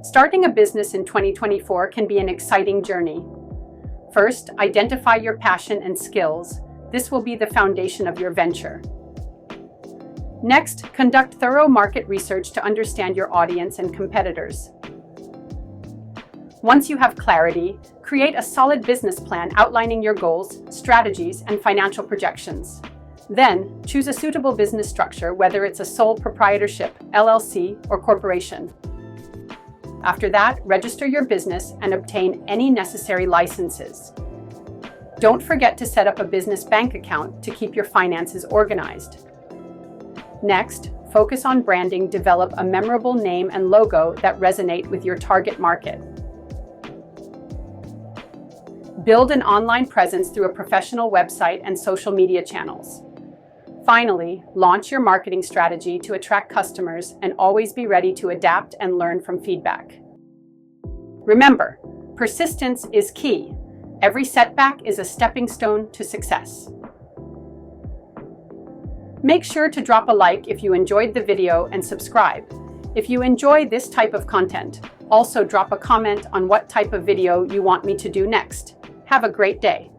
Starting a business in 2024 can be an exciting journey. First, identify your passion and skills. This will be the foundation of your venture. Next, conduct thorough market research to understand your audience and competitors. Once you have clarity, create a solid business plan outlining your goals, strategies, and financial projections. Then, choose a suitable business structure, whether it's a sole proprietorship, LLC, or corporation. After that, register your business and obtain any necessary licenses. Don't forget to set up a business bank account to keep your finances organized. Next, focus on branding. Develop a memorable name and logo that resonate with your target market. Build an online presence through a professional website and social media channels. Finally, launch your marketing strategy to attract customers and always be ready to adapt and learn from feedback. Remember, persistence is key. Every setback is a stepping stone to success. Make sure to drop a like if you enjoyed the video and subscribe. If you enjoy this type of content, also drop a comment on what type of video you want me to do next. Have a great day.